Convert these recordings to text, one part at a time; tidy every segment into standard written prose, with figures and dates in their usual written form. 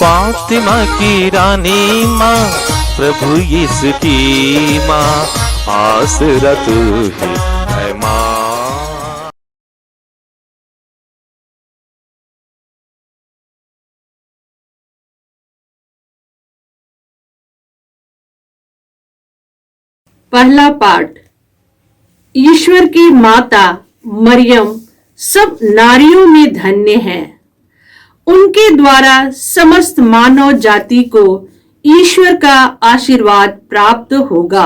फातिमा की रानी माँ, प्रभु यीशु की माँ, आसरा तू ही है माँ। पहला पाठ। ईश्वर की माता मरियम सब नारियों में धन्य है। उनके द्वारा समस्त मानव जाति को ईश्वर का आशीर्वाद प्राप्त होगा।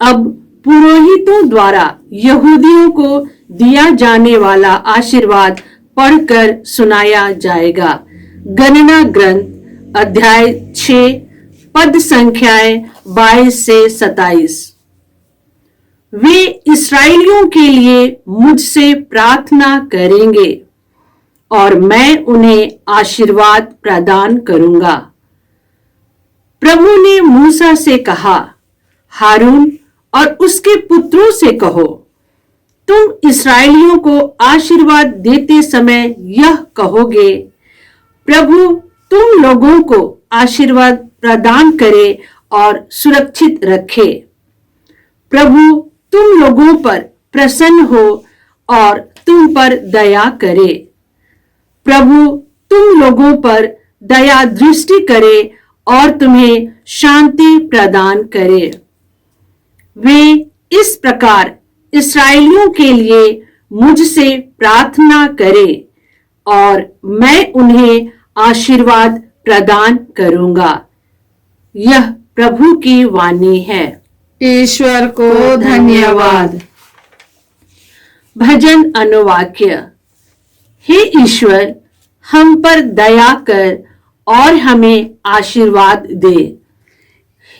अब पुरोहितों द्वारा यहूदियों को दिया जाने वाला आशीर्वाद पढ़कर सुनाया जाएगा। गणना ग्रंथ अध्याय 6 पद संख्याएं 22 से 27। वे इस्राएलियों के लिए मुझसे प्रार्थना करेंगे और मैं उन्हें आशीर्वाद प्रदान करूंगा। प्रभु ने मूसा से कहा, हारून और उसके पुत्रों से कहो, तुम इस्राएलियों को आशीर्वाद देते समय यह कहोगे, प्रभु तुम लोगों को आशीर्वाद प्रदान करे और सुरक्षित रखे। प्रभु तुम लोगों पर प्रसन्न हो और तुम पर दया करे। प्रभु तुम लोगों पर दया दृष्टि करे और तुम्हें शांति प्रदान करे। वे इस प्रकार इस्राएलियों के लिए मुझसे प्रार्थना करें और मैं उन्हें आशीर्वाद प्रदान करूंगा। यह प्रभु की वाणी है। ईश्वर को धन्यवाद। भजन अनुवाक्य। हे ईश्वर, हम पर दया कर और हमें आशीर्वाद दे।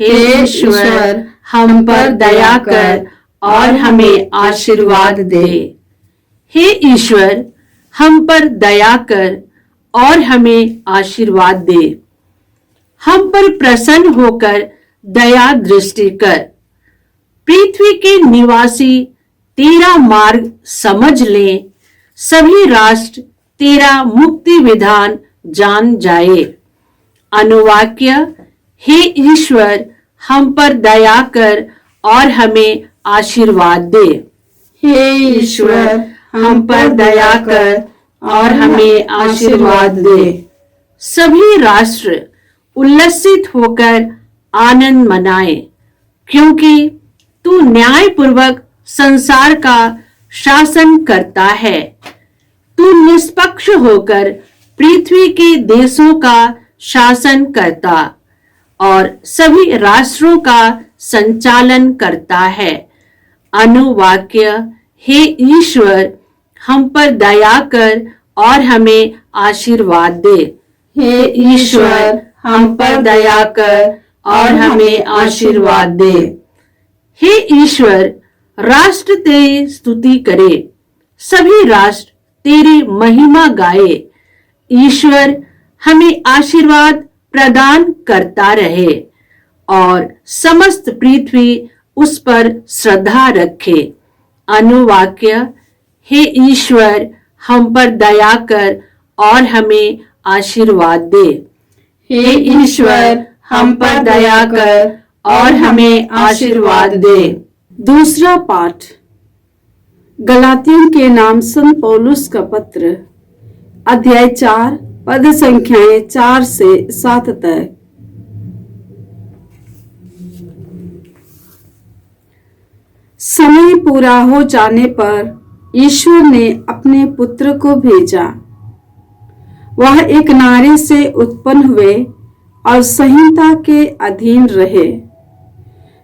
हे ईश्वर, हम पर दया कर और हमें आशीर्वाद दे। हे ईश्वर, हम पर दया कर और हमें आशीर्वाद दे। हम पर प्रसन्न होकर दया दृष्टि कर। पृथ्वी के निवासी तेरा मार्ग समझ लें, सभी राष्ट्र तेरा मुक्ति विधान जान जाए। अनुवाक्य। हे ईश्वर, हम पर दया कर और हमें आशीर्वाद दे। हे ईश्वर, हम पर दया कर और हमें आशीर्वाद दे। सभी राष्ट्र उल्लसित होकर आनंद मनाए, क्योंकि तू न्यायपूर्वक संसार का शासन करता है। तू निष्पक्ष होकर पृथ्वी के देशों का शासन करता और सभी राष्ट्रों का संचालन करता है। अनुवाक्य। हे ईश्वर, हम पर दया कर और हमें आशीर्वाद दे। हे ईश्वर, हम पर दया कर और हमें आशीर्वाद दे। हे ईश्वर, राष्ट्र तेरी स्तुति करे, सभी राष्ट्र तेरी महिमा गाए। ईश्वर हमें आशीर्वाद प्रदान करता रहे और समस्त पृथ्वी उस पर श्रद्धा रखे। अनुवाक्य। हे ईश्वर, हम पर दया कर और हमें आशीर्वाद दे। हे ईश्वर, हम पर दया कर और हमें आशीर्वाद दे। दूसरा पाठ। गलातियों के नाम संत पौलुस का पत्र अध्याय 4 पद संख्याएं 4 से 7 तक। समय पूरा हो जाने पर ईश्वर ने अपने पुत्र को भेजा। वह एक नारी से उत्पन्न हुए और संहिता के अधीन रहे,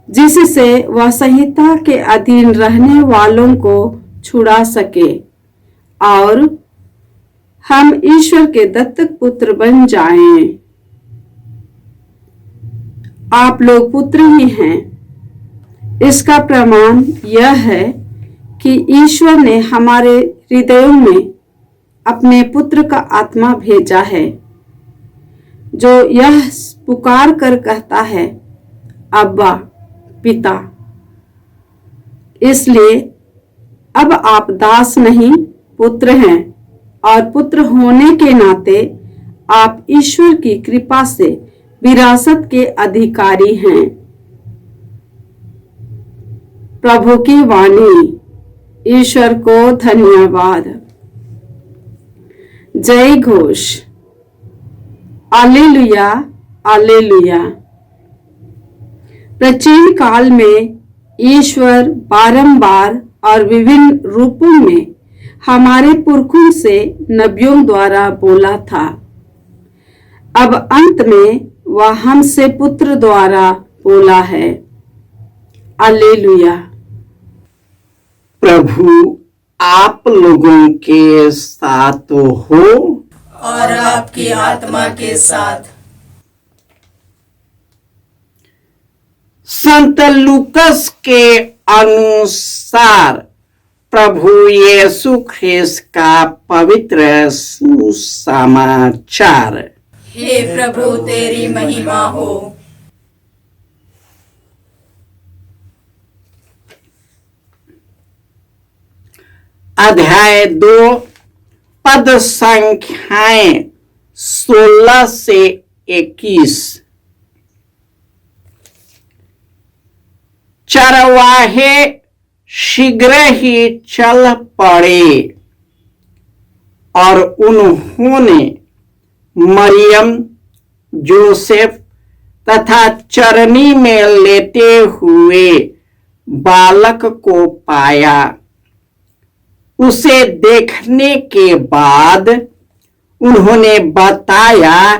जिससे वह संहिता के अधीन रहने वालों को छुड़ा सके और हम ईश्वर के दत्तक पुत्र बन जाएं। आप लोग पुत्र ही हैं। इसका प्रमाण यह है कि ईश्वर ने हमारे हृदयों में अपने पुत्र का आत्मा भेजा है, जो यह पुकार कर कहता है, अब्बा पिता। इसलिए अब आप दास नहीं पुत्र हैं और पुत्र होने के नाते आप ईश्वर की कृपा से विरासत के अधिकारी हैं। प्रभु की वाणी। ईश्वर को धन्यवाद। जय घोष। Hallelujah, hallelujah. प्राचीन काल में ईश्वर बारंबार और विभिन्न रूपों में हमारे पुरखों से नबियों द्वारा बोला था। अब अंत में वह हमसे पुत्र द्वारा बोला है। हालेलुया। प्रभु आप लोगों के साथ हो और आपकी आत्मा के साथ। संत लूकस के अनुसार प्रभु यीशु ख्रिस्त का पवित्र सुसमाचार। हे प्रभु तेरी महिमा हो। अध्याय 2 पद संख्याएं 16 से 21। चरवाहे शीघ्र ही चल पड़े और उन्होंने मरियम, जोसेफ तथा चरनी में लेटे हुए बालक को पाया। उसे देखने के बाद उन्होंने बताया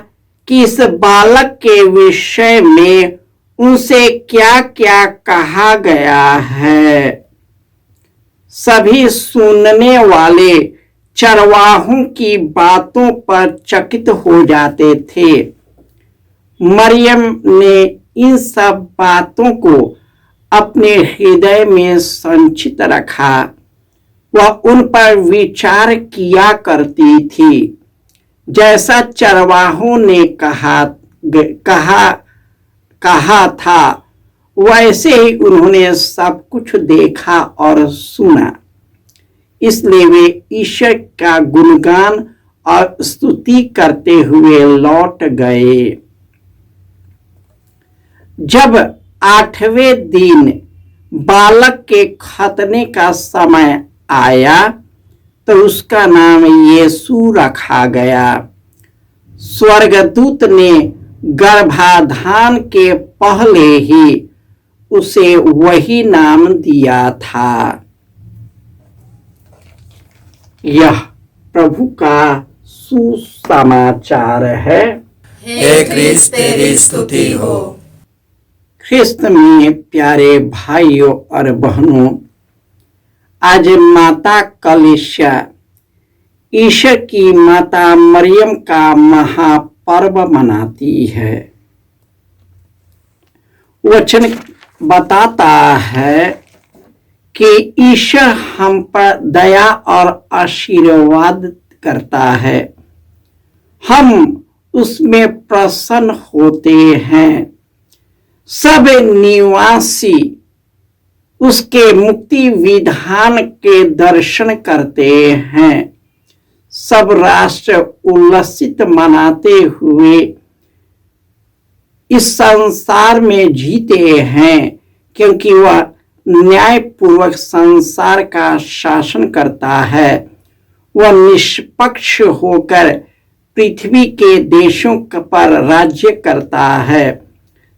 कि इस बालक के विषय में उनसे क्या क्या कहा गया है। सभी सुनने वाले चरवाहों की बातों पर चकित हो जाते थे। मरियम ने इन सब बातों को अपने हृदय में संचित रखा। वह उन पर विचार किया करती थी। जैसा चरवाहों ने कहा था वैसे ही उन्होंने सब कुछ देखा और सुना। इसलिए वे ईश्वर का गुणगान और स्तुति करते हुए लौट गए। जब 8वें दिन बालक के खतने का समय आया तो उसका नाम यीशु रखा गया। स्वर्गदूत ने गर्भाधान के पहले ही उसे वही नाम दिया था। यह प्रभु का सुसमाचार है। हे क्रिस्त तेरी स्तुति हो। ख्रिस्त में प्यारे भाइयों और बहनों, आज माता कलीसिया ईश्वर की माता मरियम का महापर्व मनाती है। वचन बताता है कि ईश्वर हम पर दया और आशीर्वाद करता है। हम उसमें प्रसन्न होते हैं। सब निवासी उसके मुक्ति विधान के दर्शन करते हैं। सब राष्ट्र उल्लसित मनाते हुए इस संसार में जीते हैं, क्योंकि वह न्यायपूर्वक संसार का शासन करता है। वह निष्पक्ष होकर पृथ्वी के देशों पर राज्य करता है।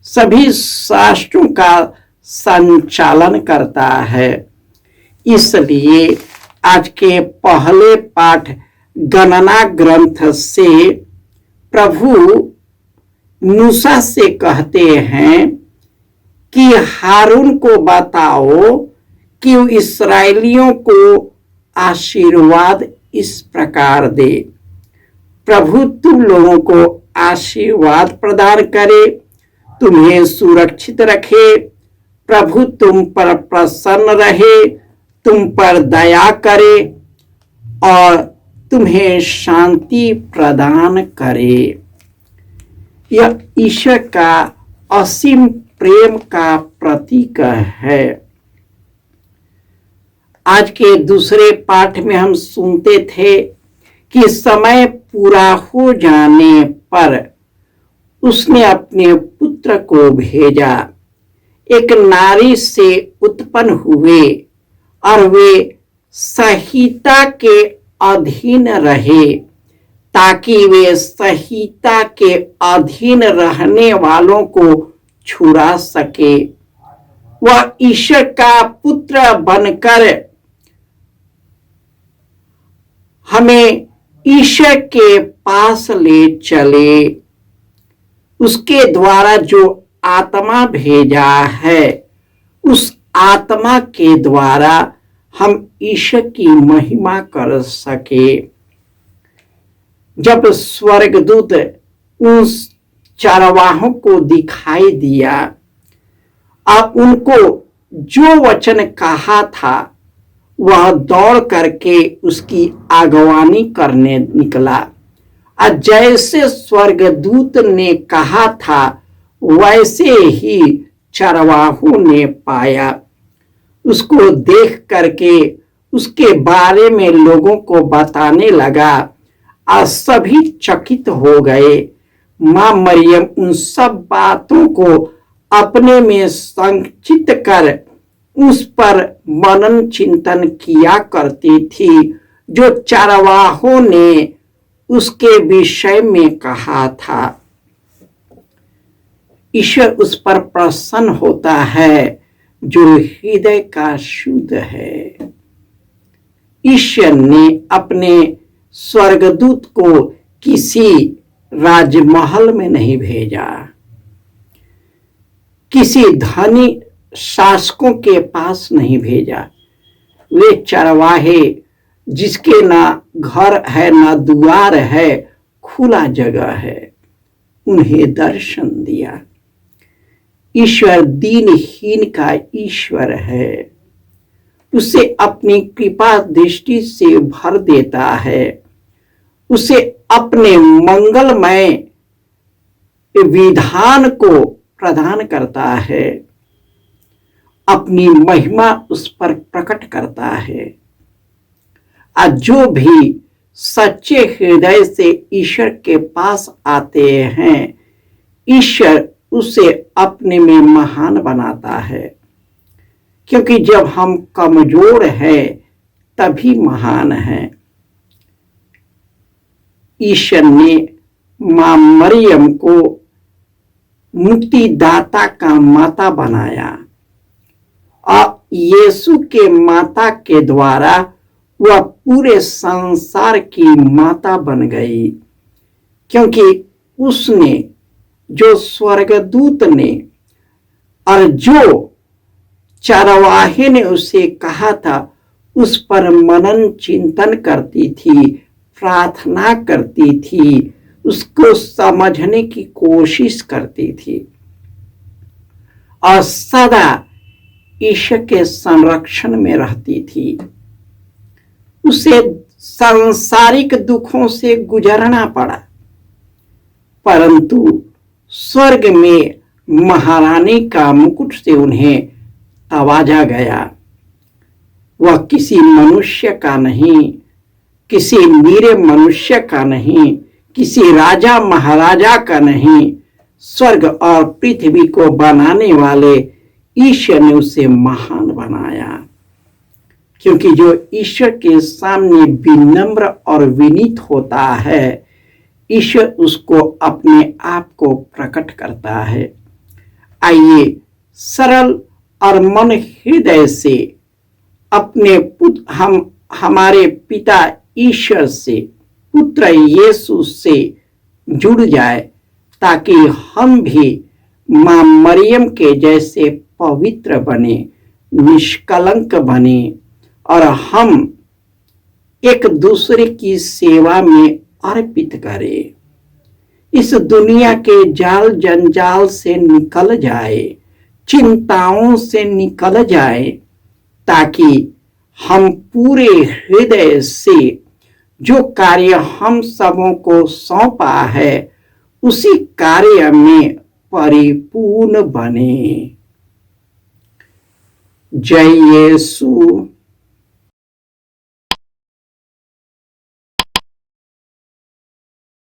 सभी शास्त्रों का संचालन करता है। इसलिए आज के पहले पाठ गणना ग्रंथ से प्रभु मूसा से कहते हैं कि हारून को बताओ कि इस्राएलियों को आशीर्वाद इस प्रकार दे। प्रभु तुम लोगों को आशीर्वाद प्रदान करे, तुम्हें सुरक्षित रखे। प्रभु तुम पर प्रसन्न रहे, तुम पर दया करे और तुम्हें शांति प्रदान करे। यह ईश्वर का असीम प्रेम का प्रतीक है। आज के दूसरे पाठ में हम सुनते थे कि समय पूरा हो जाने पर उसने अपने पुत्र को भेजा। एक नारी से उत्पन्न हुए और वे संहिता के अधीन रहे, ताकि वे संहिता के अधीन रहने वालों को छुड़ा सके। वह ईश्वर का पुत्र बनकर हमें ईश्वर के पास ले चले। उसके द्वारा जो आत्मा भेजा है, उस आत्मा के द्वारा हम ईश्वर की महिमा कर सके। जब स्वर्गदूत उन चरवाहों को दिखाई दिया और उनको जो वचन कहा था, वह दौड़ करके उसकी आगवानी करने निकला। और जैसे स्वर्गदूत ने कहा था, वैसे ही चरवाहों ने पाया। उसको देख करके उसके बारे में लोगों को बताने लगा और सभी चकित हो गए। मां मरियम उन सब बातों को अपने में संचित कर उस पर मनन चिंतन किया करती थी, जो चरवाहों ने उसके विषय में कहा था। ईश्वर उस पर प्रसन्न होता है जो हृदय का शुद्ध है। ईश्वर ने अपने स्वर्गदूत को किसी राजमहल में नहीं भेजा, किसी धनी शासकों के पास नहीं भेजा। वे चरवाहे जिसके ना घर है ना द्वार है, खुला जगह है, उन्हें दर्शन दिया। ईश्वर दीनहीन का ईश्वर है। उसे अपनी कृपा दृष्टि से भर देता है। उसे अपने मंगलमय विधान को प्रदान करता है, अपनी महिमा उस पर प्रकट करता है। और जो भी सच्चे हृदय से ईश्वर के पास आते हैं, ईश्वर उसे अपने में महान बनाता है। क्योंकि जब हम कमजोर हैं तभी महान हैं। ईश्वर ने मां मरियम को मुक्तिदाता का माता बनाया और यीशु के माता के द्वारा वह पूरे संसार की माता बन गई। क्योंकि उसने, जो स्वर्गदूत ने और जो चरवाहे ने उसे कहा था, उस पर मनन चिंतन करती थी, प्रार्थना करती थी, उसको समझने की कोशिश करती थी और सदा ईश्वर के संरक्षण में रहती थी। उसे सांसारिक दुखों से गुजरना पड़ा, परंतु स्वर्ग में महारानी का मुकुट से उन्हें तवाजा गया। वह किसी मनुष्य का नहीं, किसी नीरे मनुष्य का नहीं, किसी राजा महाराजा का नहीं, स्वर्ग और पृथ्वी को बनाने वाले ईश्वर ने उसे महान बनाया। क्योंकि जो ईश्वर के सामने विनम्र और विनीत होता है, ईश्वर उसको अपने आप को प्रकट करता है। आइए सरल और मन हृदय से अपने हमारे पिता ईश्वर से, पुत्र यीशु से जुड़ जाए, ताकि हम भी मां मरियम के जैसे पवित्र बने, निष्कलंक बने और हम एक दूसरे की सेवा में अर्पित करें। इस दुनिया के जाल जंजाल से निकल जाए, चिंताओं से निकल जाए, ताकि हम पूरे हृदय से जो कार्य हम सबों को सौंपा है, उसी कार्य में परिपूर्ण बने। जय यीशु।